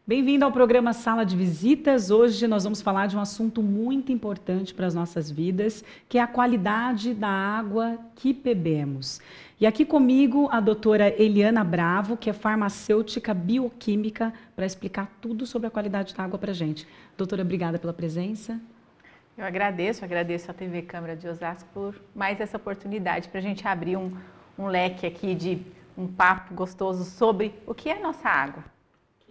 Bem-vindo ao programa Sala de Visitas. Hoje nós vamos falar de um assunto muito importante para as nossas vidas, que é a qualidade da água que bebemos. E aqui comigo a doutora Eliana Bravo, que é farmacêutica bioquímica, para explicar tudo sobre a qualidade da água para a gente. Doutora, obrigada pela presença. Eu agradeço a TV Câmara de Osasco por mais essa oportunidade para a gente abrir um leque aqui de um papo gostoso sobre o que é a nossa água.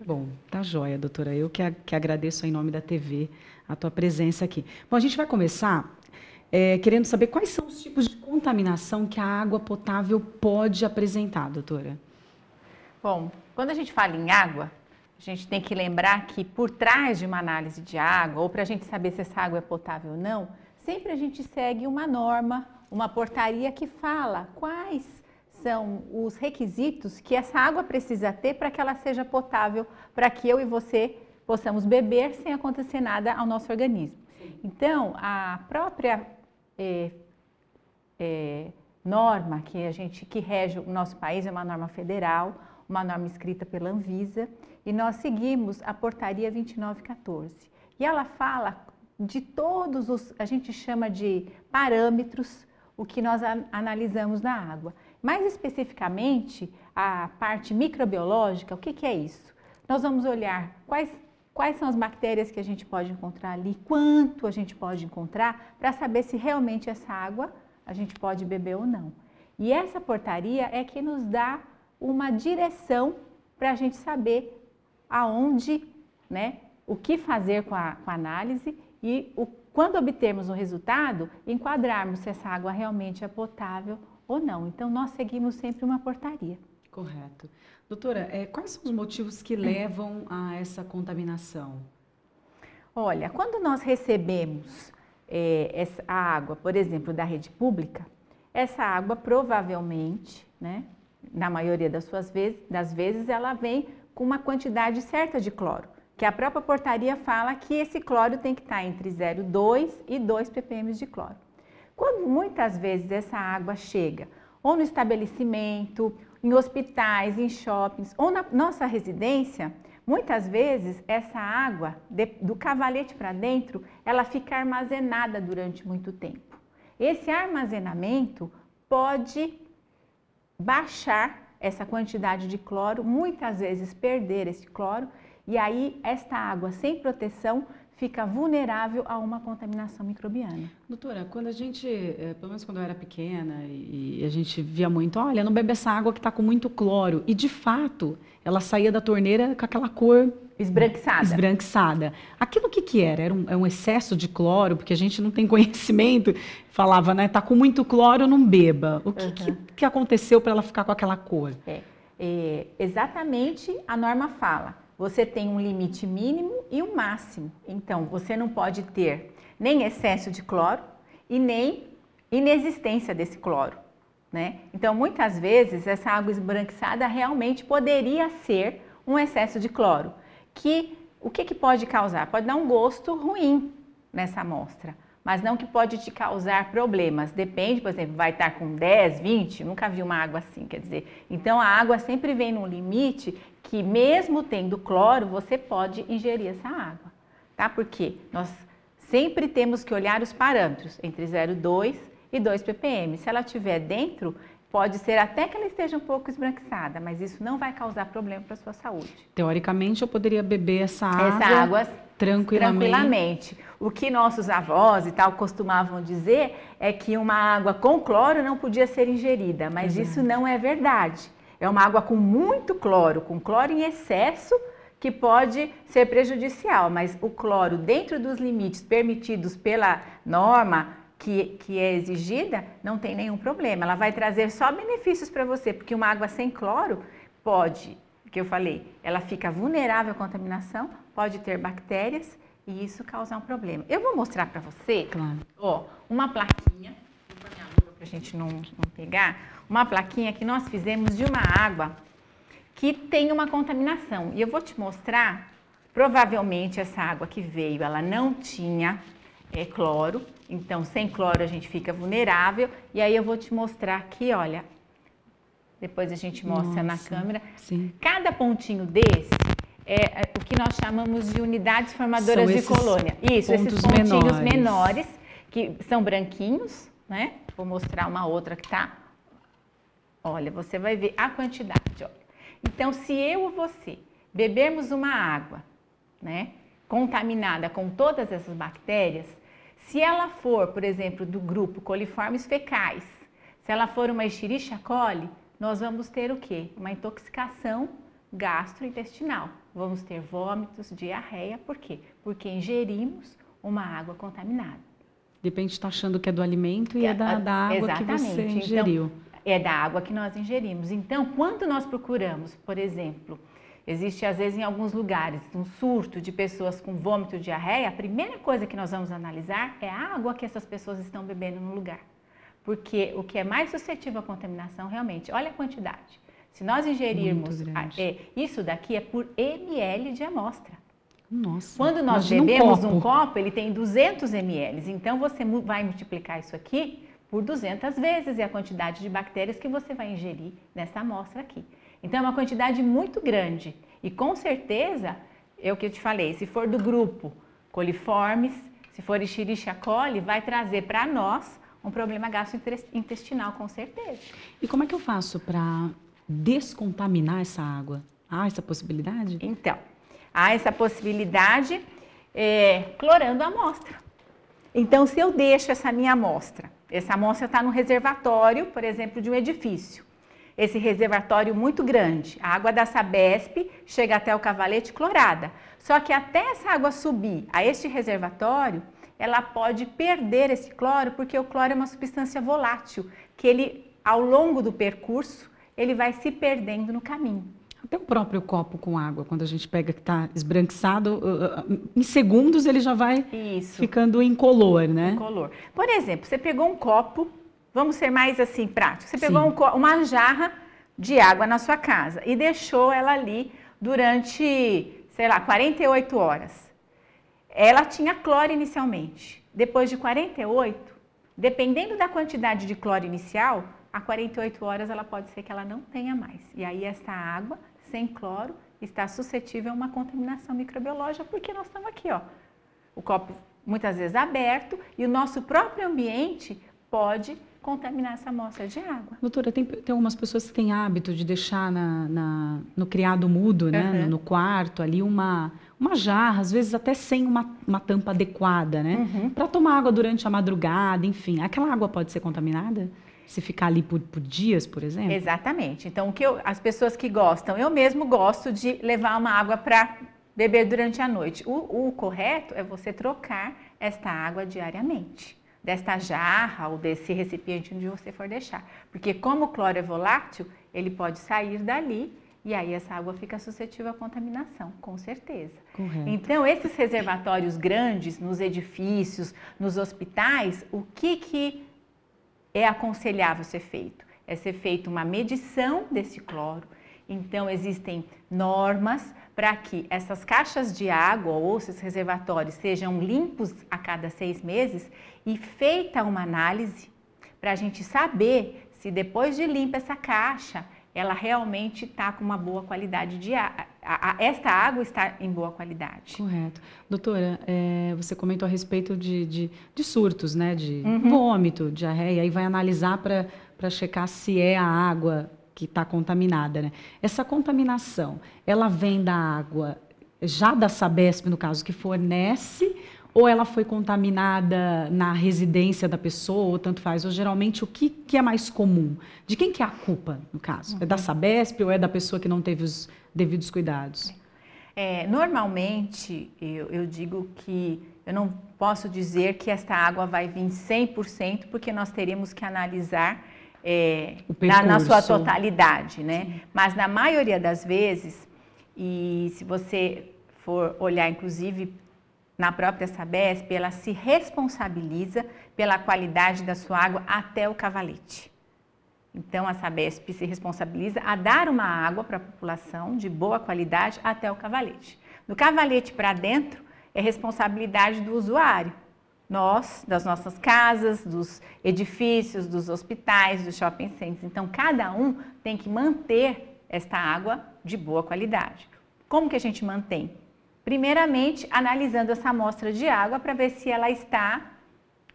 Bom, tá joia, doutora. Eu que agradeço em nome da TV a tua presença aqui. Bom, a gente vai começar querendo saber quais são os tipos de contaminação que a água potável pode apresentar, doutora. Bom, quando a gente fala em água, a gente tem que lembrar que por trás de uma análise de água, ou para a gente saber se essa água é potável ou não, sempre a gente segue uma norma, uma portaria que fala quais são os requisitos que essa água precisa ter para que ela seja potável, para que eu e você possamos beber sem acontecer nada ao nosso organismo. Então, a própria norma que rege o nosso país é uma norma federal, uma norma escrita pela Anvisa, e nós seguimos a portaria 2914. E ela fala de todos os, a gente chama de parâmetros, o que nós analisamos na água. Mais especificamente, a parte microbiológica, o que é isso? Nós vamos olhar quais são as bactérias que a gente pode encontrar ali, quanto a gente pode encontrar, para saber se realmente essa água a gente pode beber ou não. E essa portaria é que nos dá uma direção para a gente saber aonde, né, o que fazer com a análise e quando obtermos o resultado, enquadrarmos se essa água realmente é potável ou não. Então, nós seguimos sempre uma portaria. Correto. Doutora, quais são os motivos que levam a essa contaminação? Olha, quando nós recebemos a água, por exemplo, da rede pública, essa água provavelmente, né, na maioria das vezes, ela vem com uma quantidade certa de cloro, que a própria portaria fala que esse cloro tem que estar entre 0,2 e 2 ppm de cloro. Quando muitas vezes essa água chega ou no estabelecimento, em hospitais, em shoppings ou na nossa residência, muitas vezes essa água do cavalete para dentro, ela fica armazenada durante muito tempo. Esse armazenamento pode baixar essa quantidade de cloro, muitas vezes perder esse cloro, e aí esta água sem proteção fica vulnerável a uma contaminação microbiana. Doutora, quando a gente, pelo menos quando eu era pequena, e a gente via muito, olha, não bebe essa água que está com muito cloro, e de fato, ela saía da torneira com aquela cor esbranquiçada. Aquilo que era? Era um excesso de cloro, porque a gente não tem conhecimento, falava, né, tá com muito cloro, não beba. O que aconteceu para ela ficar com aquela cor? Exatamente a norma fala. Você tem um limite mínimo e um máximo. Então, você não pode ter nem excesso de cloro e nem inexistência desse cloro, né? Então, muitas vezes, essa água esbranquiçada realmente poderia ser um excesso de cloro. O que pode causar? Pode dar um gosto ruim nessa amostra, mas não que pode te causar problemas. Depende, por exemplo, vai estar com 10, 20, nunca vi uma água assim, quer dizer. Então, a água sempre vem num limite que mesmo tendo cloro, você pode ingerir essa água, tá? Porque nós sempre temos que olhar os parâmetros entre 0,2 e 2 ppm. Se ela estiver dentro, pode ser até que ela esteja um pouco esbranquiçada, mas isso não vai causar problema para a sua saúde. Teoricamente, eu poderia beber essa água tranquilamente. O que nossos avós e tal costumavam dizer é que uma água com cloro não podia ser ingerida, mas isso não é verdade. É uma água com muito cloro, com cloro em excesso, que pode ser prejudicial, mas o cloro dentro dos limites permitidos pela norma que é exigida, não tem nenhum problema. Ela vai trazer só benefícios para você, porque uma água sem cloro pode, que eu falei, ela fica vulnerável à contaminação, pode ter bactérias e isso causar um problema. Eu vou mostrar para você, uma plaquinha, vou pôr minha luva para a gente não pegar, uma plaquinha que nós fizemos de uma água que tem uma contaminação. E eu vou te mostrar, provavelmente essa água que veio, ela não tinha cloro, então sem cloro a gente fica vulnerável. E aí eu vou te mostrar aqui, olha, depois a gente mostra na câmera. Sim. Cada pontinho desse o que nós chamamos de unidades formadoras de colônia. Isso, esses pontinhos menores, que são branquinhos, né? Vou mostrar uma outra que tá. Olha, você vai ver a quantidade, olha. Então, se eu ou você bebermos uma água, né, contaminada com todas essas bactérias, se ela for, por exemplo, do grupo coliformes fecais, se ela for uma Escherichia coli, nós vamos ter o quê? Uma intoxicação gastrointestinal. Vamos ter vômitos, diarreia. Por quê? Porque ingerimos uma água contaminada. De repente está achando que é do alimento e é da água exatamente. Que você ingeriu. Então, é da água que nós ingerimos. Então, quando nós procuramos, por exemplo, existe às vezes em alguns lugares um surto de pessoas com vômito, diarreia, a primeira coisa que nós vamos analisar é a água que essas pessoas estão bebendo no lugar. Porque o que é mais suscetível à contaminação, realmente, olha a quantidade. Se nós ingerirmos, isso daqui é por ml de amostra. Nossa, quando nós bebemos um copo, ele tem 200 ml. Então, você vai multiplicar isso aqui por 200 vezes a quantidade de bactérias que você vai ingerir nessa amostra aqui. Então, é uma quantidade muito grande. E, com certeza, é o que eu te falei, se for do grupo coliformes, se for Escherichia coli, vai trazer para nós um problema gastrointestinal, com certeza. E como é que eu faço para descontaminar essa água? Há essa possibilidade? Então, há essa possibilidade clorando a amostra. Então, se eu deixo essa minha amostra, essa amostra está no reservatório, por exemplo, de um edifício. Esse reservatório muito grande, a água da Sabesp chega até o cavalete clorada. Só que até essa água subir a este reservatório, ela pode perder esse cloro, porque o cloro é uma substância volátil, que ele, ao longo do percurso, ele vai se perdendo no caminho. Até o próprio copo com água, quando a gente pega que está esbranquiçado, em segundos ele já vai ficando incolor, né? Incolor. Por exemplo, você pegou um copo, vamos ser mais assim práticos, você pegou uma jarra de água na sua casa e deixou ela ali durante, sei lá, 48 horas. Ela tinha cloro inicialmente. Depois de 48, dependendo da quantidade de cloro inicial, a 48 horas ela pode ser que ela não tenha mais. E aí essa água sem cloro está suscetível a uma contaminação microbiológica, porque nós estamos aqui, ó, o copo muitas vezes aberto e o nosso próprio ambiente pode contaminar essa amostra de água. Doutora, tem algumas pessoas que têm hábito de deixar no criado mudo, né, no quarto ali uma jarra, às vezes até sem uma tampa adequada, né, para tomar água durante a madrugada, enfim. Aquela água pode ser contaminada? Se ficar ali por dias, por exemplo? Exatamente. Então, as pessoas que gostam, eu mesmo gosto de levar uma água para beber durante a noite. O correto é você trocar esta água diariamente, desta jarra ou desse recipiente onde você for deixar. Porque como o cloro é volátil, ele pode sair dali e aí essa água fica suscetível à contaminação, com certeza. Correto. Então, esses reservatórios grandes, nos edifícios, nos hospitais, o que é aconselhável ser feito? É ser feita uma medição desse cloro. Então, existem normas para que essas caixas de água ou esses reservatórios sejam limpos a cada 6 meses e feita uma análise para a gente saber se depois de limpa essa caixa, ela realmente está com uma boa qualidade de água. Esta água está em boa qualidade. Correto. Doutora, você comentou a respeito de surtos, né? De vômito, diarreia, aí vai analisar para checar se é a água que está contaminada, né? Essa contaminação, ela vem da água já da Sabesp, no caso, que fornece, ou ela foi contaminada na residência da pessoa, ou tanto faz? Ou geralmente o que é mais comum? De quem que é a culpa, no caso? É da Sabesp ou é da pessoa que não teve os devidos cuidados? Normalmente, eu digo que eu não posso dizer que esta água vai vir 100%, porque nós teríamos que analisar na sua totalidade, né? Sim. Mas na maioria das vezes, e se você for olhar inclusive na própria Sabesp, ela se responsabiliza pela qualidade da sua água até o cavalete. Então, a Sabesp se responsabiliza a dar uma água para a população de boa qualidade até o cavalete. Do cavalete para dentro, é responsabilidade do usuário. Nós, das nossas casas, dos edifícios, dos hospitais, dos shopping centers. Então, cada um tem que manter esta água de boa qualidade. Como que a gente mantém? Primeiramente, analisando essa amostra de água para ver se ela está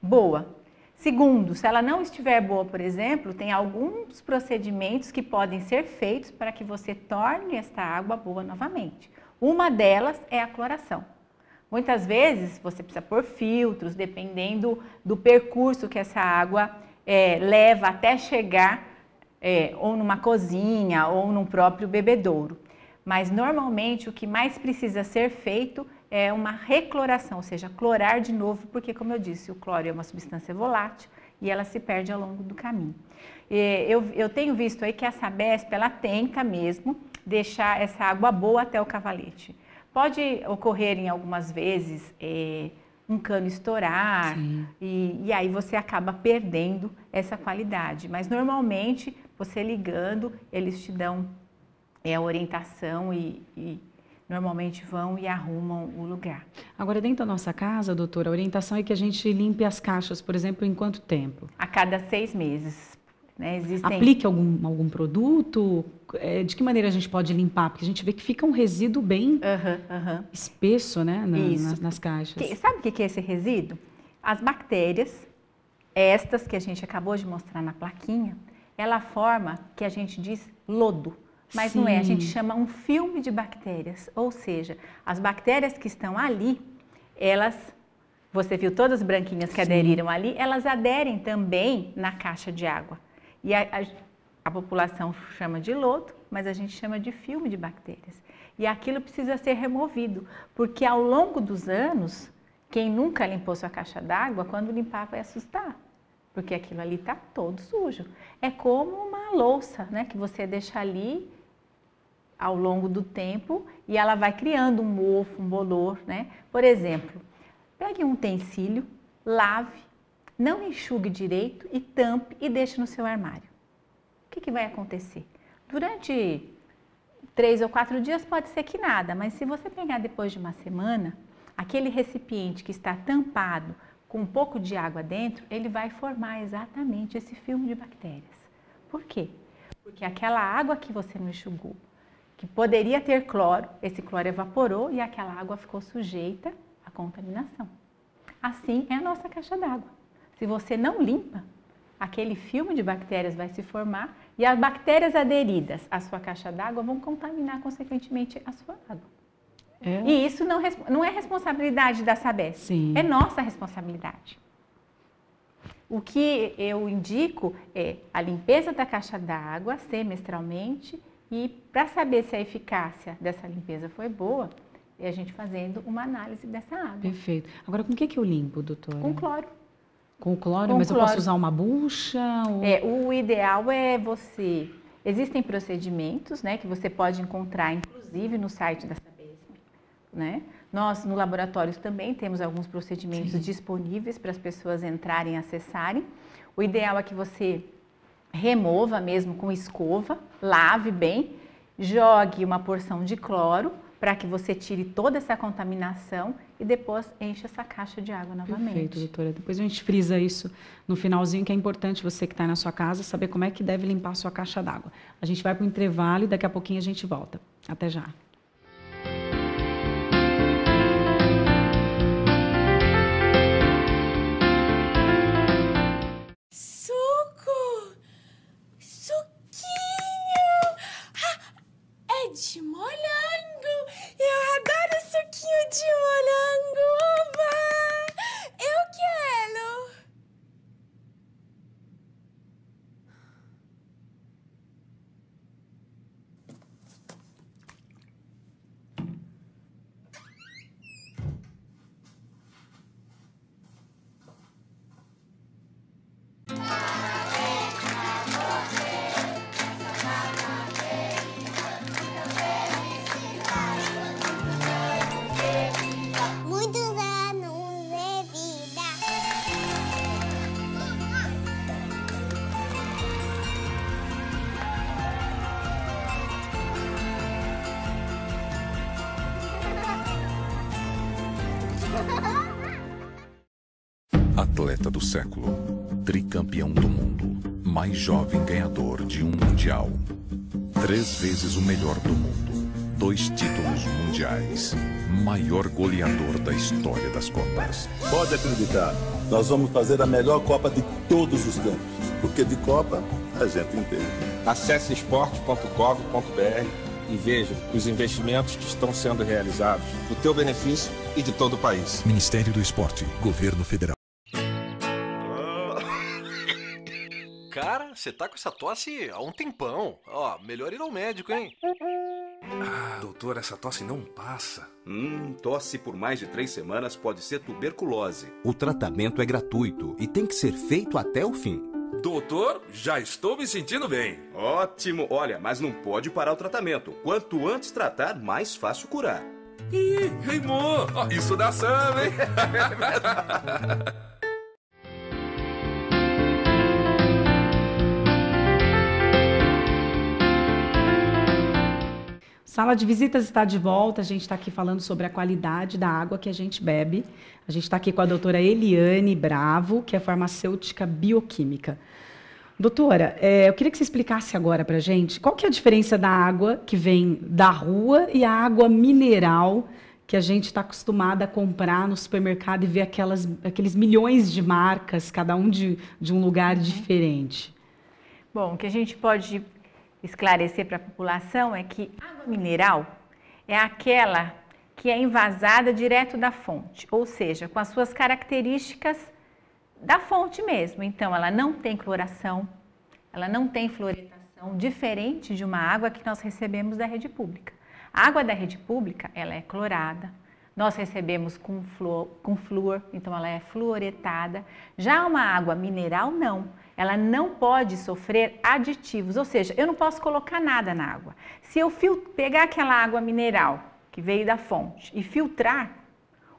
boa. Segundo, se ela não estiver boa, por exemplo, tem alguns procedimentos que podem ser feitos para que você torne esta água boa novamente. Uma delas é a cloração. Muitas vezes você precisa pôr filtros, dependendo do percurso que essa água leva até chegar ou numa cozinha ou num próprio bebedouro. Mas normalmente o que mais precisa ser feito é uma recloração, ou seja, clorar de novo, porque como eu disse, o cloro é uma substância volátil e ela se perde ao longo do caminho. Eu tenho visto aí que a Sabesp, ela tenta mesmo deixar essa água boa até o cavalete. Pode ocorrer em algumas vezes um cano estourar e aí você acaba perdendo essa qualidade, mas normalmente você ligando, eles te dão a orientação e normalmente vão e arrumam o lugar. Agora, dentro da nossa casa, doutora, a orientação é que a gente limpe as caixas, por exemplo, em quanto tempo? A cada 6 meses. Né? Aplique algum produto? De que maneira a gente pode limpar? Porque a gente vê que fica um resíduo bem espesso, né, nas caixas. Sabe o que é esse resíduo? As bactérias, estas que a gente acabou de mostrar na plaquinha, ela forma, que a gente diz, lodo. Mas não é, a gente chama um filme de bactérias, ou seja, as bactérias que estão ali, elas, você viu todas as branquinhas que aderiram ali, elas aderem também na caixa de água. E a população chama de lodo, mas a gente chama de filme de bactérias. E aquilo precisa ser removido, porque ao longo dos anos, quem nunca limpou sua caixa d'água, quando limpar vai assustar. Porque aquilo ali está todo sujo. É como uma louça, né, que você deixa ali ao longo do tempo e ela vai criando um mofo, um bolor, né? Por exemplo, pegue um utensílio, lave, não enxugue direito e tampe e deixe no seu armário. O que vai acontecer? Durante 3 ou 4 dias pode ser que nada, mas se você pegar depois de uma semana, aquele recipiente que está tampado com um pouco de água dentro, ele vai formar exatamente esse filme de bactérias. Por quê? Porque aquela água que você não enxugou, que poderia ter cloro, esse cloro evaporou e aquela água ficou sujeita à contaminação. Assim é a nossa caixa d'água. Se você não limpa, aquele filme de bactérias vai se formar e as bactérias aderidas à sua caixa d'água vão contaminar, consequentemente, a sua água. E isso não é responsabilidade da Sabesp, é nossa responsabilidade. O que eu indico é a limpeza da caixa d'água semestralmente e para saber se a eficácia dessa limpeza foi boa, é a gente fazendo uma análise dessa água. Perfeito. Agora, com o que eu limpo, doutora? Com cloro. Com cloro? Mas eu posso usar uma bucha? Ou... O ideal é você... Existem procedimentos, né, que você pode encontrar, inclusive, no site da Sabesp, né? Nós, no laboratório, também temos alguns procedimentos disponíveis para as pessoas entrarem e acessarem. O ideal é que você remova mesmo com escova, lave bem, jogue uma porção de cloro para que você tire toda essa contaminação e depois enche essa caixa de água novamente. Perfeito, doutora. Depois a gente frisa isso no finalzinho, que é importante você que está na sua casa saber como é que deve limpar a sua caixa d'água. A gente vai para o intervalo e daqui a pouquinho a gente volta. Até já. De morango! Eu adoro suquinho de morango! Oba! Eu quero! Atleta do século, tricampeão do mundo, mais jovem ganhador de um mundial, 3 vezes o melhor do mundo, 2 títulos mundiais. Maior goleador da história das Copas. Pode acreditar, nós vamos fazer a melhor Copa de todos os tempos. Porque de Copa, a gente entende. Acesse esporte.gov.br e veja os investimentos que estão sendo realizados para o teu benefício e de todo o país. Ministério do Esporte, Governo Federal. Cara, você tá com essa tosse há um tempão. Ó, melhor ir ao médico, hein? Doutor, essa tosse não passa. Tosse por mais de 3 semanas pode ser tuberculose. O tratamento é gratuito e tem que ser feito até o fim. Doutor, já estou me sentindo bem. Ótimo. Olha, mas não pode parar o tratamento. Quanto antes tratar, mais fácil curar. Ih, rimou. Isso dá samba, hein? Sala de visitas está de volta, a gente está aqui falando sobre a qualidade da água que a gente bebe. A gente está aqui com a doutora Eliane Bravo, que é farmacêutica bioquímica. Doutora, eu queria que você explicasse agora para a gente qual que é a diferença da água que vem da rua e a água mineral que a gente está acostumada a comprar no supermercado e ver aqueles milhões de marcas, cada um de um lugar diferente. Bom, o que a gente pode esclarecer para a população é que água mineral é aquela que é envasada direto da fonte, ou seja, com as suas características da fonte mesmo. Então, ela não tem cloração, ela não tem fluoretação, diferente de uma água que nós recebemos da rede pública. A água da rede pública, ela é clorada, nós recebemos com flúor, então ela é fluoretada. Já uma água mineral, não. Ela não pode sofrer aditivos, ou seja, eu não posso colocar nada na água. Se eu pegar aquela água mineral que veio da fonte e filtrar,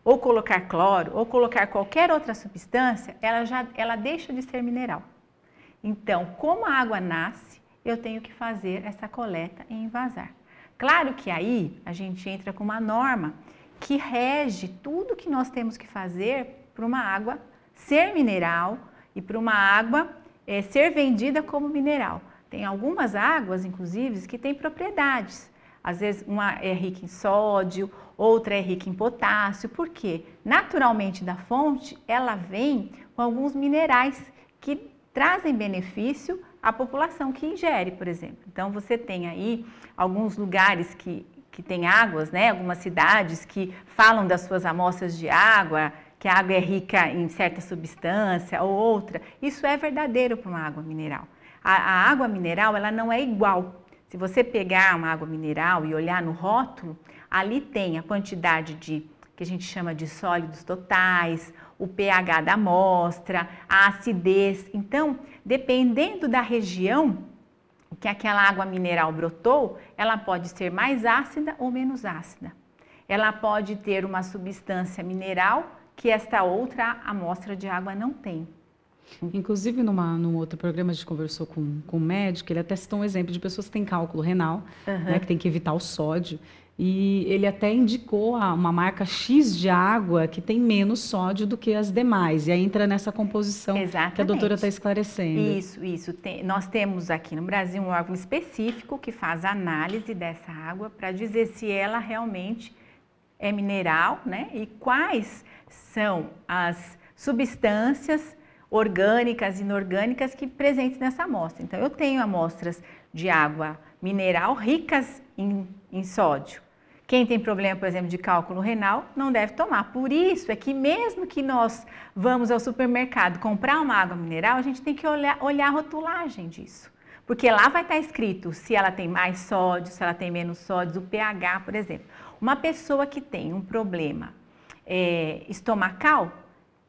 ou colocar cloro, ou colocar qualquer outra substância, ela deixa de ser mineral. Então, como a água nasce, eu tenho que fazer essa coleta e envasar. Claro que aí a gente entra com uma norma que rege tudo que nós temos que fazer para uma água ser mineral e para uma água ser vendida como mineral. Tem algumas águas, inclusive, que têm propriedades. Às vezes uma é rica em sódio, outra é rica em potássio. Por quê? Naturalmente da fonte, ela vem com alguns minerais que trazem benefício à população que ingere, por exemplo. Então você tem aí alguns lugares que tem águas, né? Algumas cidades que falam das suas amostras de água, que a água é rica em certa substância ou outra. Isso é verdadeiro para uma água mineral. A água mineral, ela não é igual. Se você pegar uma água mineral e olhar no rótulo, ali tem a quantidade que a gente chama de sólidos totais, o pH da amostra, a acidez. Então, dependendo da região que aquela água mineral brotou, ela pode ser mais ácida ou menos ácida. Ela pode ter uma substância mineral que esta outra amostra de água não tem. Inclusive, num outro programa, a gente conversou com um médico, ele até citou um exemplo de pessoas que têm cálculo renal, né, que tem que evitar o sódio, e ele até indicou uma marca X de água que tem menos sódio do que as demais, e aí entra nessa composição que a doutora está esclarecendo. Isso. Nós temos aqui no Brasil um órgão específico que faz análise dessa água para dizer se ela realmente é mineral, né, e quais são as substâncias orgânicas e inorgânicas que presentes nessa amostra. Então, eu tenho amostras de água mineral ricas em sódio. Quem tem problema, por exemplo, de cálculo renal, não deve tomar. Por isso é que mesmo que nós vamos ao supermercado comprar uma água mineral, a gente tem que olhar a rotulagem disso. Porque lá vai estar escrito se ela tem mais sódio, se ela tem menos sódio, o pH, por exemplo. Uma pessoa que tem um problema estomacal,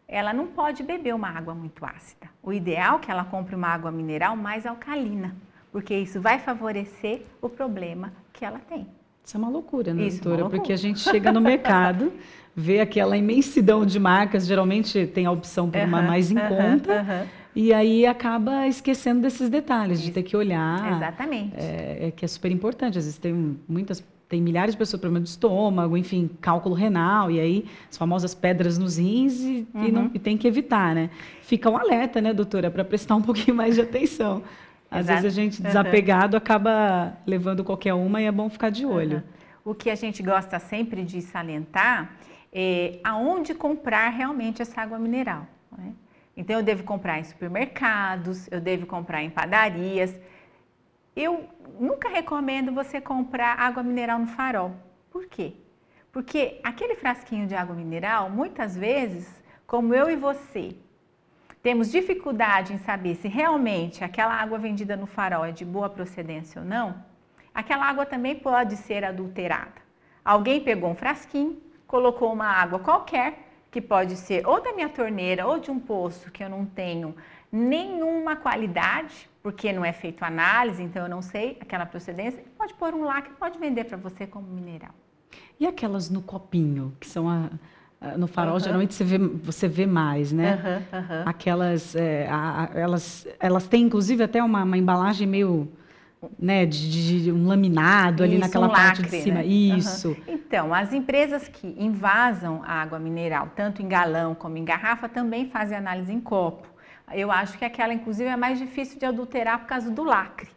ela não pode beber uma água muito ácida. O ideal é que ela compre uma água mineral mais alcalina, porque isso vai favorecer o problema que ela tem. Isso é uma loucura, né, doutora? Porque a gente chega no mercado, vê aquela imensidão de marcas, geralmente tem a opção por uma mais em conta, e aí acaba esquecendo desses detalhes, de ter que olhar. Exatamente. Que é super importante. Às vezes tem milhares de pessoas com problema de estômago, enfim, cálculo renal, e aí as famosas pedras nos rins e tem que evitar, né? Fica um alerta, né, doutora, para prestar um pouquinho mais de atenção. Às vezes a gente desapegado acaba levando qualquer uma e é bom ficar de olho. o que a gente gosta sempre de salientar é aonde comprar realmente essa água mineral, né? Então, eu devo comprar em supermercados, eu devo comprar em padarias. Eu nunca recomendo você comprar água mineral no farol. Por quê? Porque aquele frasquinho de água mineral, muitas vezes, como eu e você, temos dificuldade em saber se realmente aquela água vendida no farol é de boa procedência ou não, aquela água também pode ser adulterada. Alguém pegou um frasquinho, colocou uma água qualquer, que pode ser ou da minha torneira ou de um poço que eu não tenho nenhuma qualidade, porque não é feito análise, então eu não sei aquela procedência, pode pôr um lá que pode vender para você como mineral. E aquelas no copinho, que são no farol, geralmente você vê mais, né? Aquelas, elas têm inclusive até uma embalagem meio, né, de um laminado ali naquela parte de cima. Né? Isso. Então, as empresas que invasam a água mineral, tanto em galão como em garrafa, também fazem análise em copo. Eu acho que aquela, inclusive, é mais difícil de adulterar por causa do lacre.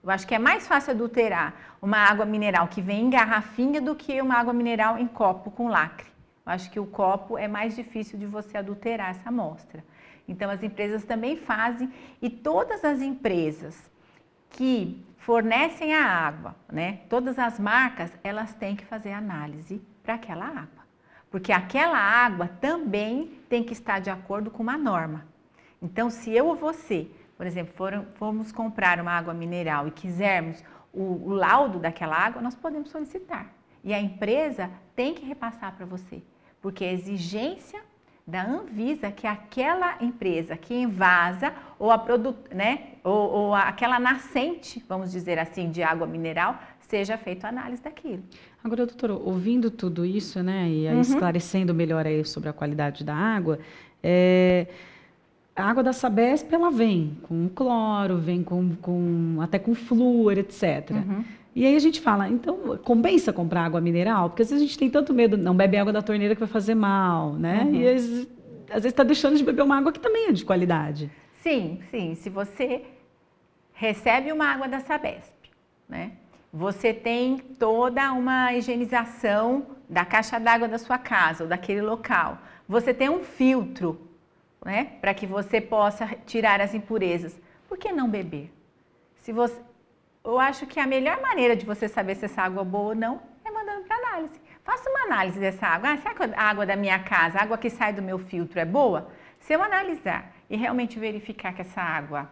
Eu acho que é mais fácil adulterar uma água mineral que vem em garrafinha do que uma água mineral em copo com lacre. Eu acho que o copo é mais difícil de você adulterar essa amostra. Então, as empresas também fazem, e todas as empresas que fornecem a água, né? Todas as marcas, elas têm que fazer análise para aquela água. Porque aquela água também tem que estar de acordo com uma norma. Então, se eu ou você, por exemplo, formos comprar uma água mineral e quisermos o laudo daquela água, nós podemos solicitar. E a empresa tem que repassar para você. Porque a exigência da Anvisa que aquela empresa que invasa ou aquela nascente, vamos dizer assim, de água mineral, seja feita a análise daquilo. Agora, doutora, ouvindo tudo isso, né, e aí esclarecendo melhor aí sobre a qualidade da água, a água da Sabesp, ela vem com cloro, vem até com flúor, etc. E aí a gente fala, então, compensa comprar água mineral? Porque às vezes a gente tem tanto medo, não bebe água da torneira que vai fazer mal, né? E às vezes está deixando de beber uma água que também é de qualidade. Sim, sim. Se você recebe uma água da Sabesp, né? Você tem toda uma higienização da caixa d'água da sua casa ou daquele local. Você tem um filtro, né? Para que você possa tirar as impurezas. Por que não beber? Eu acho que a melhor maneira de você saber se essa água é boa ou não é mandando para análise. Faça uma análise dessa água. Será que a água da minha casa, a água que sai do meu filtro é boa? Se eu analisar e realmente verificar que essa água,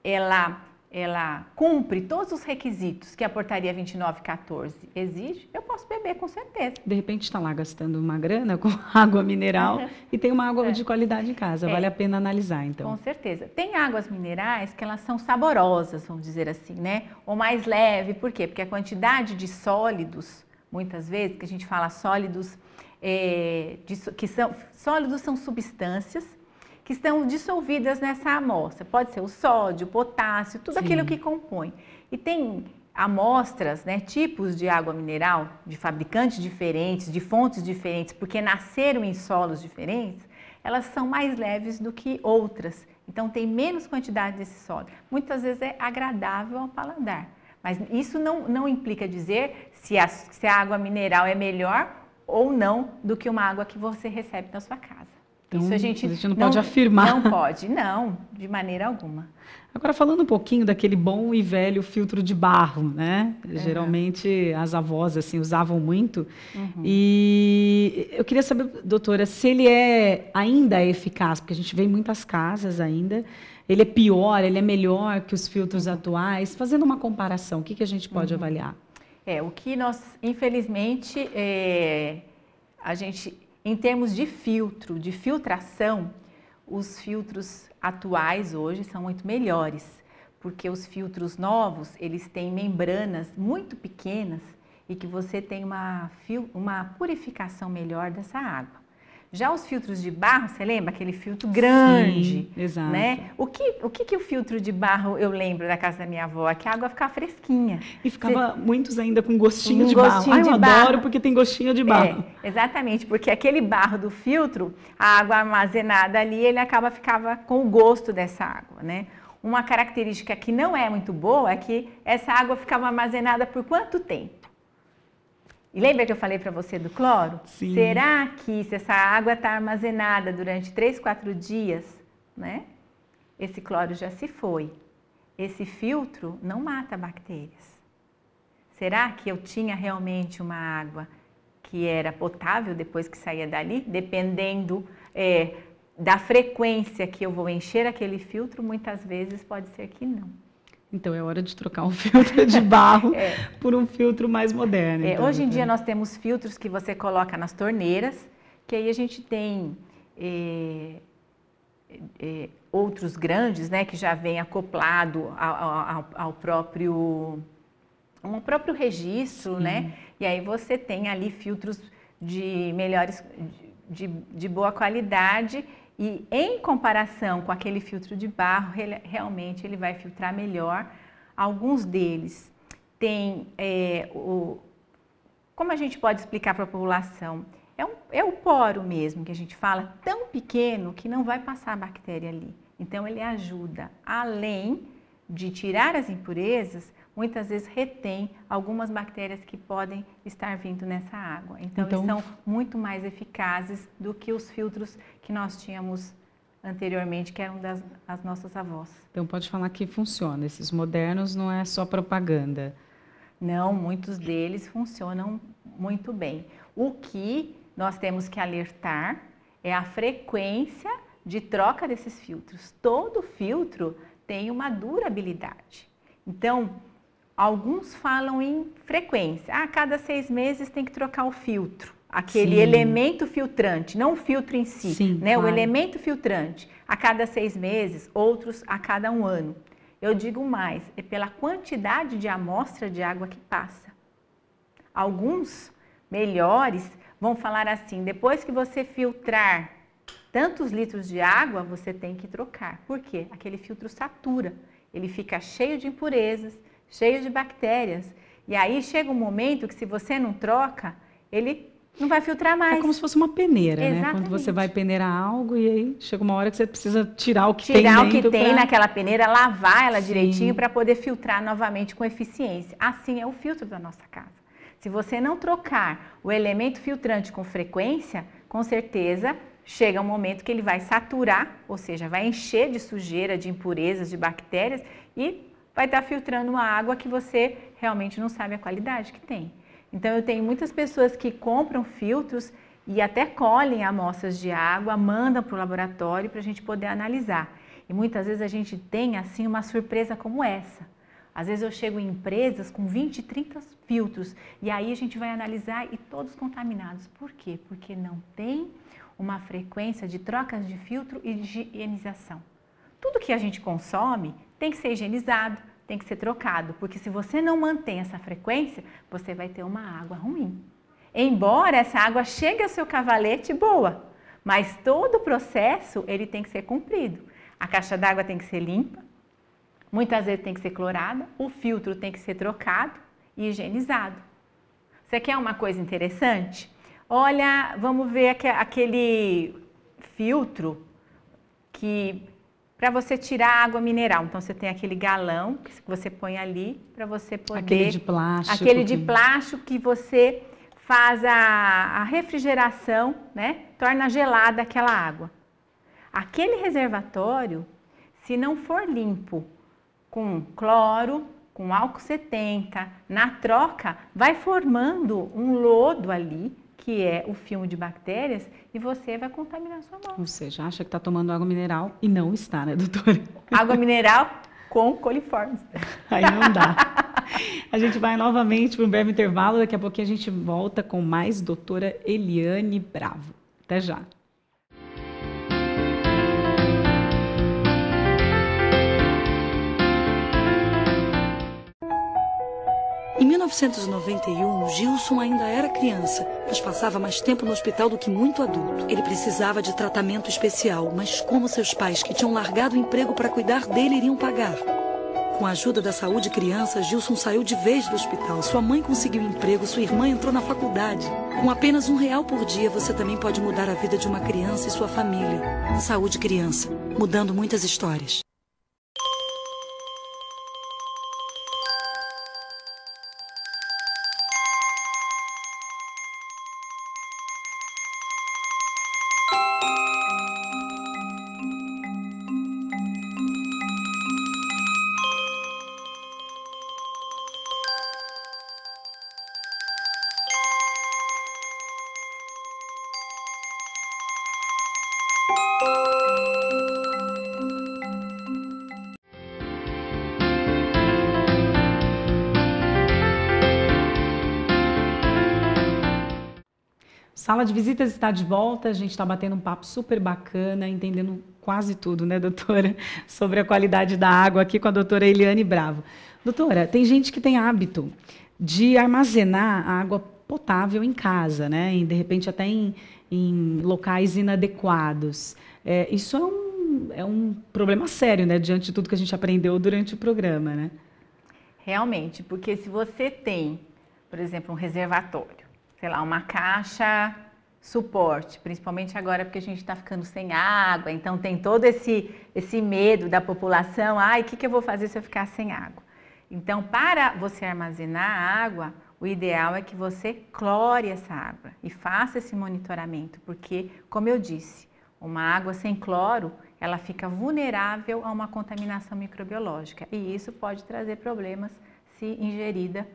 ela cumpre todos os requisitos que a portaria 2914 exige, eu posso beber com certeza. De repente está lá gastando uma grana com água mineral e tem uma água de qualidade em casa. Vale a pena analisar, então. Com certeza. Tem águas minerais que elas são saborosas, vamos dizer assim, né? Ou mais leve. Por quê? Porque a quantidade de sólidos, muitas vezes, que a gente fala sólidos, sólidos são substâncias que estão dissolvidas nessa amostra. Pode ser o sódio, o potássio, tudo aquilo que compõe. E tem amostras, né, tipos de água mineral, de fabricantes diferentes, de fontes diferentes, porque nasceram em solos diferentes, elas são mais leves do que outras. Então, tem menos quantidade desse sólido. Muitas vezes é agradável ao paladar. Mas isso não implica dizer se a água mineral é melhor ou não do que uma água que você recebe na sua casa. Então, isso a gente não pode afirmar. Não pode, não, de maneira alguma. Agora, falando um pouquinho daquele bom e velho filtro de barro, né? Geralmente as avós assim, usavam muito. E eu queria saber, doutora, se ele ainda é eficaz, porque a gente vê em muitas casas ainda. Ele é pior, ele é melhor que os filtros atuais? Fazendo uma comparação, o que a gente pode avaliar? O que nós, infelizmente, a gente... Em termos de filtro, de filtração, os filtros atuais hoje são muito melhores, porque os filtros novos, eles têm membranas muito pequenas e que você tem uma purificação melhor dessa água. Já os filtros de barro, você lembra? Aquele filtro grande. Sim, exato. Né? O que o filtro de barro, eu lembro da casa da minha avó, é que a água ficava fresquinha. E ficava muitos ainda com gostinho de barro. Eu adoro porque tem gostinho de barro. Exatamente, porque aquele barro do filtro, a água armazenada ali, ficava com o gosto dessa água, né? Uma característica que não é muito boa é que essa água ficava armazenada por quanto tempo? E lembra que eu falei para você do cloro? Sim. Será que se essa água está armazenada durante 3, 4 dias, né? Esse cloro já se foi. Esse filtro não mata bactérias. Será que eu tinha realmente uma água que era potável depois que saía dali? Dependendo da frequência que eu vou encher aquele filtro, muitas vezes pode ser que não. Então é hora de trocar um filtro de barro por um filtro mais moderno. Então, hoje em dia nós temos filtros que você coloca nas torneiras, que aí a gente tem outros grandes, né, que já vem acoplado ao próprio registro, né? E aí você tem ali filtros de boa qualidade e em comparação com aquele filtro de barro, realmente ele vai filtrar melhor. Alguns deles têm, como a gente pode explicar para a população? É o poro mesmo que a gente fala, tão pequeno que não vai passar a bactéria ali. Então ele ajuda, além de tirar as impurezas, muitas vezes retém algumas bactérias que podem estar vindo nessa água. Então eles são muito mais eficazes do que os filtros que nós tínhamos anteriormente, que eram das nossas avós. Então pode falar que funciona. Esses modernos não é só propaganda. Não, muitos deles funcionam muito bem. O que nós temos que alertar é a frequência de troca desses filtros. Todo filtro tem uma durabilidade. Então, alguns falam em frequência. A cada 6 meses tem que trocar o filtro. Aquele elemento filtrante, não o filtro em si, né? Claro. O elemento filtrante. A cada 6 meses, outros a cada 1 ano. Eu digo mais, é pela quantidade de amostra de água que passa. Alguns melhores vão falar assim, depois que você filtrar tantos litros de água, você tem que trocar. Por quê? Aquele filtro satura, ele fica cheio de impurezas, cheio de bactérias. E aí chega um momento que se você não troca, ele não vai filtrar mais. É como se fosse uma peneira, né? Quando você vai peneirar algo e aí chega uma hora que você precisa tirar o que tem dentro. Tirar o que tem naquela peneira, lavar ela direitinho para poder filtrar novamente com eficiência. Assim é o filtro da nossa casa. Se você não trocar o elemento filtrante com frequência, com certeza chega um momento que ele vai saturar, ou seja, vai encher de sujeira, de impurezas, de bactérias e vai estar filtrando uma água que você realmente não sabe a qualidade que tem. Então, eu tenho muitas pessoas que compram filtros e até colhem amostras de água, mandam para o laboratório para a gente poder analisar. E muitas vezes a gente tem, assim, uma surpresa como essa. Às vezes eu chego em empresas com 20, 30 filtros e aí a gente vai analisar e todos contaminados. Por quê? Porque não tem uma frequência de trocas de filtro e de higienização. Tudo que a gente consome tem que ser higienizado, tem que ser trocado, porque se você não mantém essa frequência, você vai ter uma água ruim. Embora essa água chegue ao seu cavalete boa, mas todo o processo ele tem que ser cumprido. A caixa d'água tem que ser limpa, muitas vezes tem que ser clorada, o filtro tem que ser trocado e higienizado. Você quer uma coisa interessante? Olha, vamos ver aquele filtro que para você tirar água mineral. Então, você tem aquele galão que você põe ali para você poder... Aquele de plástico. Aquele de plástico que você faz a refrigeração, né? Torna gelada aquela água. Aquele reservatório, se não for limpo com cloro, com álcool 70, na troca, vai formando um lodo ali, que é o filme de bactérias, e você vai contaminar sua mão. Você já acha que está tomando água mineral e não está, né, doutora? Água mineral com coliformes. Aí não dá. A gente vai novamente para um breve intervalo, daqui a pouquinho a gente volta com mais doutora Eliane Bravo. Até já. Em 1991, Gilson ainda era criança, mas passava mais tempo no hospital do que muito adulto. Ele precisava de tratamento especial, mas como seus pais, que tinham largado o emprego para cuidar dele, iriam pagar? Com a ajuda da Saúde Criança, Gilson saiu de vez do hospital. Sua mãe conseguiu emprego, sua irmã entrou na faculdade. Com apenas R$1 por dia, você também pode mudar a vida de uma criança e sua família. Saúde Criança, mudando muitas histórias. Sala de visitas está de volta, a gente está batendo um papo super bacana, entendendo quase tudo, né, doutora, sobre a qualidade da água aqui com a doutora Eliane Bravo. Doutora, tem gente que tem hábito de armazenar água potável em casa, né, e de repente até em locais inadequados. Isso é um problema sério, né, diante de tudo que a gente aprendeu durante o programa, né? Realmente, porque se você tem, por exemplo, um reservatório, sei lá, uma caixa suporte, principalmente agora porque a gente está ficando sem água, então tem todo esse medo da população, o que eu vou fazer se eu ficar sem água? Então, para você armazenar a água, o ideal é que você clore essa água e faça esse monitoramento, porque, como eu disse, uma água sem cloro, ela fica vulnerável a uma contaminação microbiológica e isso pode trazer problemas se ingerida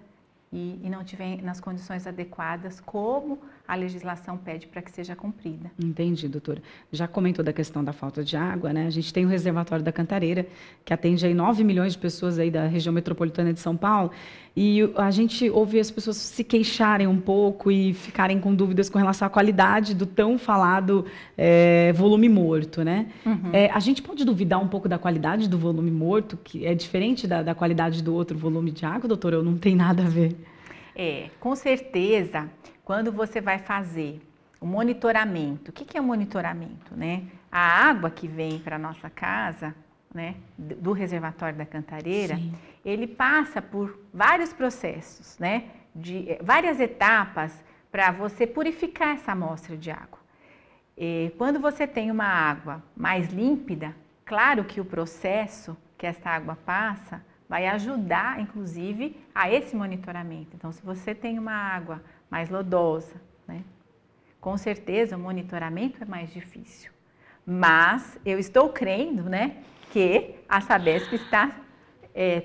e não tiver nas condições adequadas, como a legislação pede para que seja cumprida. Entendi, doutora. Já comentou da questão da falta de água, né? A gente tem o reservatório da Cantareira, que atende aí 9 milhões de pessoas aí da região metropolitana de São Paulo, e a gente ouve as pessoas se queixarem um pouco e ficarem com dúvidas com relação à qualidade do tão falado volume morto, né? Uhum. A gente pode duvidar um pouco da qualidade do volume morto, que é diferente da qualidade do outro volume de água, doutora, ou não tem nada a ver? Com certeza, quando você vai fazer o monitoramento, o que é o monitoramento, né? A água que vem para a nossa casa, né, do reservatório da Cantareira, sim, ele passa por vários processos, né, de várias etapas para você purificar essa amostra de água. Quando você tem uma água mais límpida, claro que o processo que essa água passa vai ajudar, inclusive, a esse monitoramento. Então, se você tem uma água mais lodosa, né, com certeza o monitoramento é mais difícil. Mas eu estou crendo, né, que a Sabesp está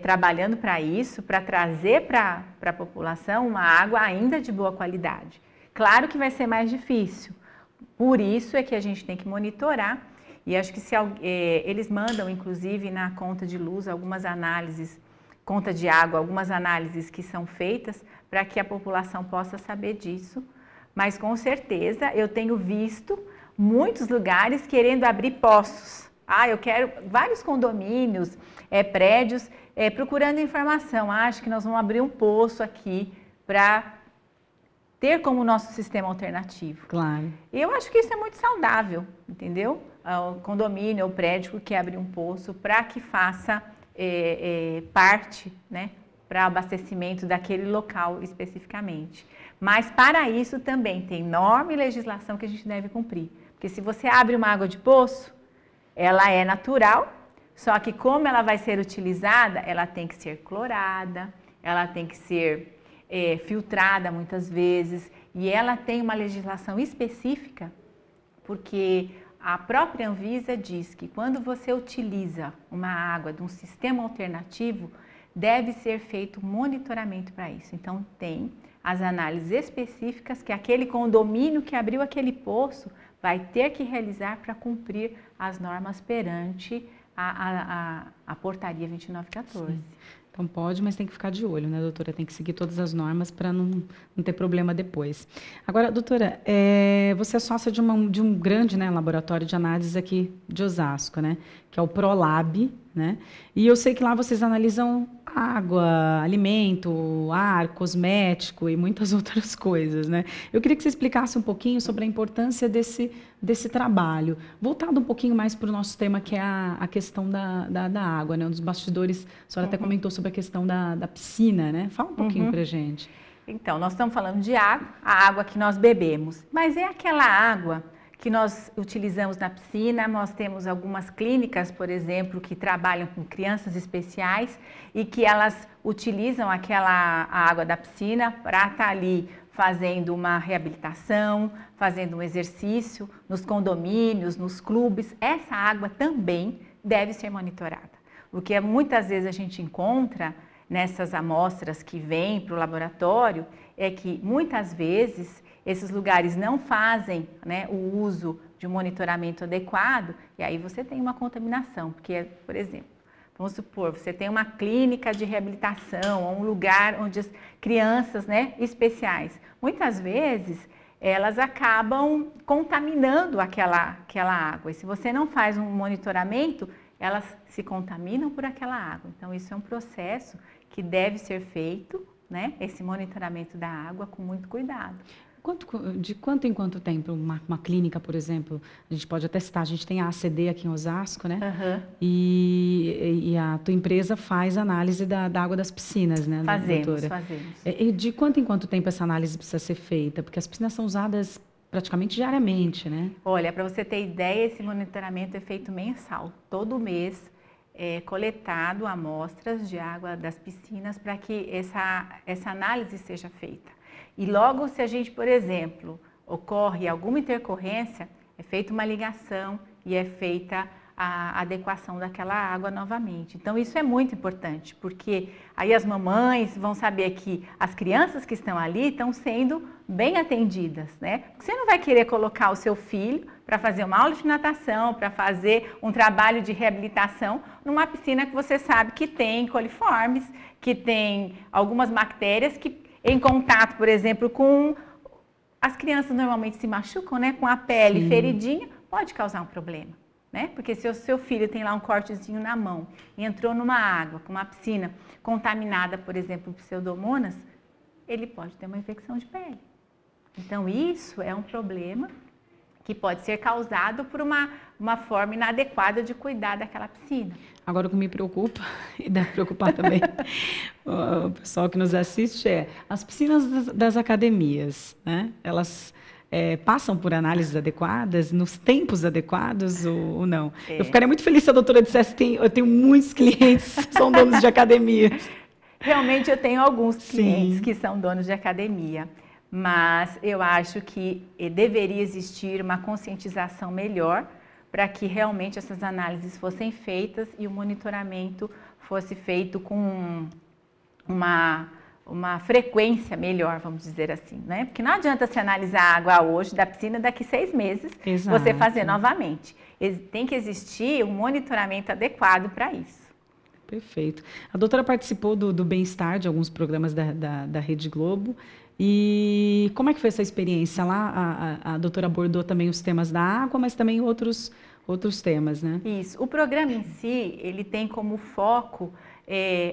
trabalhando para isso, para trazer para a população uma água ainda de boa qualidade. Claro que vai ser mais difícil, por isso é que a gente tem que monitorar. E acho que eles mandam, inclusive, na conta de luz, algumas análises, conta de água, algumas análises que são feitas para que a população possa saber disso. Mas, com certeza, eu tenho visto muitos lugares querendo abrir poços. Eu quero vários condomínios, prédios, procurando informação. Acho que nós vamos abrir um poço aqui para ter como nosso sistema alternativo. Claro. E eu acho que isso é muito saudável, entendeu? O condomínio ou prédio que abre um poço para que faça parte, né, para abastecimento daquele local especificamente. Mas para isso também tem norma e legislação que a gente deve cumprir. Porque se você abre uma água de poço, ela é natural, só que como ela vai ser utilizada, ela tem que ser clorada, ela tem que ser filtrada muitas vezes, e ela tem uma legislação específica, porque a própria Anvisa diz que quando você utiliza uma água de um sistema alternativo, deve ser feito monitoramento para isso. Então, tem as análises específicas que aquele condomínio que abriu aquele poço vai ter que realizar para cumprir as normas perante a portaria 2914. Sim. Então pode, mas tem que ficar de olho, né, doutora? Tem que seguir todas as normas para não ter problema depois. Agora, doutora, você é sócia de um grande, né, laboratório de análise aqui de Osasco, né? Que é o ProLab, né? E eu sei que lá vocês analisam água, alimento, ar, cosmético e muitas outras coisas, né? Eu queria que você explicasse um pouquinho sobre a importância desse trabalho, voltado um pouquinho mais para o nosso tema, que é a questão da água, né? Um dos bastidores, a senhora até comentou sobre a questão da piscina, né? Fala um pouquinho para a gente. Então, nós estamos falando de água, a água que nós bebemos, mas é aquela água que nós utilizamos na piscina. Nós temos algumas clínicas, por exemplo, que trabalham com crianças especiais e que elas utilizam a água da piscina para estar ali fazendo uma reabilitação, fazendo um exercício nos condomínios, nos clubes. Essa água também deve ser monitorada. O que muitas vezes a gente encontra nessas amostras que vêm para o laboratório é que muitas vezes esses lugares não fazem, né, o uso de um monitoramento adequado e aí você tem uma contaminação, porque, por exemplo, vamos supor, você tem uma clínica de reabilitação ou um lugar onde as crianças, né, especiais, muitas vezes elas acabam contaminando aquela água. E se você não faz um monitoramento, elas se contaminam por aquela água. Então, isso é um processo que deve ser feito, né? Esse monitoramento da água com muito cuidado. De quanto em quanto tempo uma clínica, por exemplo, a gente pode até citar, a gente tem a ACD aqui em Osasco, né? Uhum. E a tua empresa faz análise da água das piscinas, né, doutora? Fazemos. E de quanto em quanto tempo essa análise precisa ser feita? Porque as piscinas são usadas praticamente diariamente, né? Olha, para você ter ideia, esse monitoramento é feito mensal. Todo mês é coletado amostras de água das piscinas para que essa análise seja feita. E logo se a gente, por exemplo, ocorre alguma intercorrência, é feita uma ligação e é feita a adequação daquela água novamente. Então isso é muito importante, porque aí as mamães vão saber que as crianças que estão ali estão sendo bem atendidas, né? Você não vai querer colocar o seu filho para fazer uma aula de natação, para fazer um trabalho de reabilitação numa piscina que você sabe que tem coliformes, que tem algumas bactérias que em contato, por exemplo, com... As crianças normalmente se machucam, né? Com a pele Sim. feridinha, pode causar um problema, né? Porque se o seu filho tem lá um cortezinho na mão e entrou numa água, com uma piscina contaminada, por exemplo, por pseudomonas, ele pode ter uma infecção de pele. Então, isso é um problema que pode ser causado por uma forma inadequada de cuidar daquela piscina. Agora, o que me preocupa, e deve preocupar também o pessoal que nos assiste, é as piscinas das academias, né? Elas passam por análises adequadas, nos tempos adequados ou não? Eu ficaria muito feliz se a doutora dissesse que eu tenho muitos clientes que são donos de academia. Realmente, eu tenho alguns clientes que são donos de academia. Mas eu acho que deveria existir uma conscientização melhor para que realmente essas análises fossem feitas e o monitoramento fosse feito com uma frequência melhor, vamos dizer assim, né? Porque não adianta se analisar a água hoje da piscina, daqui 6 meses você fazer novamente. Tem que existir um monitoramento adequado para isso. Perfeito. A doutora participou do Bem-Estar, de alguns programas da Rede Globo. E como é que foi essa experiência lá? A doutora abordou também os temas da água, mas também outros temas, né? Isso. O programa em si, ele tem como foco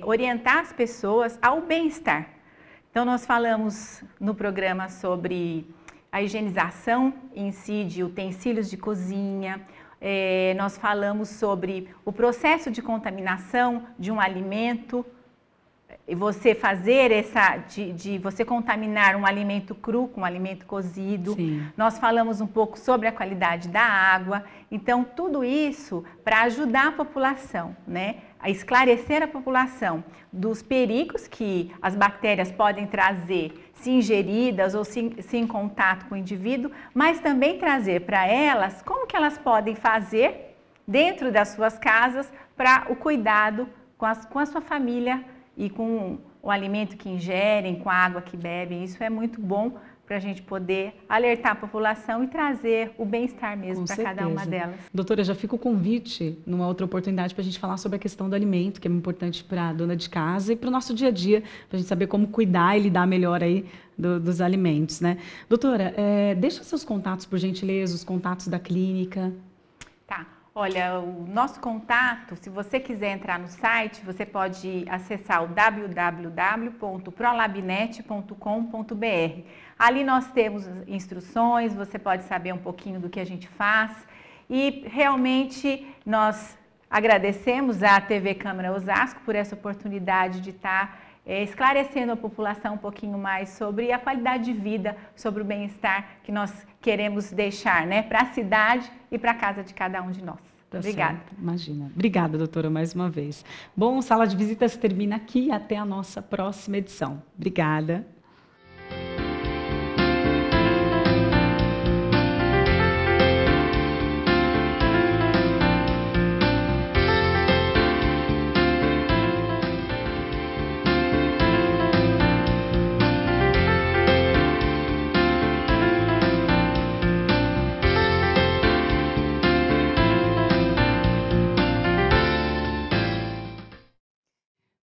orientar as pessoas ao bem-estar. Então, nós falamos no programa sobre a higienização em si de utensílios de cozinha. Nós falamos sobre o processo de contaminação de um alimento. E você fazer de você contaminar um alimento cru com um alimento cozido. Sim. Nós falamos um pouco sobre a qualidade da água. Então, tudo isso para ajudar a população, né? A esclarecer a população dos perigos que as bactérias podem trazer se ingeridas ou se em contato com o indivíduo, mas também trazer para elas como que elas podem fazer dentro das suas casas para o cuidado com a sua família e com o alimento que ingerem, com a água que bebem. Isso é muito bom para a gente poder alertar a população e trazer o bem-estar mesmo para cada uma delas. Doutora, já fica o convite, numa outra oportunidade, para a gente falar sobre a questão do alimento, que é importante para a dona de casa e para o nosso dia a dia, para a gente saber como cuidar e lidar melhor aí dos alimentos, né? Doutora, deixa seus contatos, por gentileza, os contatos da clínica. Tá. Olha, o nosso contato, se você quiser entrar no site, você pode acessar o www.prolabnet.com.br. Ali nós temos instruções, você pode saber um pouquinho do que a gente faz e realmente nós agradecemos à TV Câmara Osasco por essa oportunidade de estar esclarecendo a população um pouquinho mais sobre a qualidade de vida, sobre o bem-estar que nós queremos deixar, né, para a cidade e para a casa de cada um de nós. Tá Obrigada. certo. Imagina. Obrigada, doutora, mais uma vez. Bom, Sala de Visitas termina aqui. Até a nossa próxima edição. Obrigada.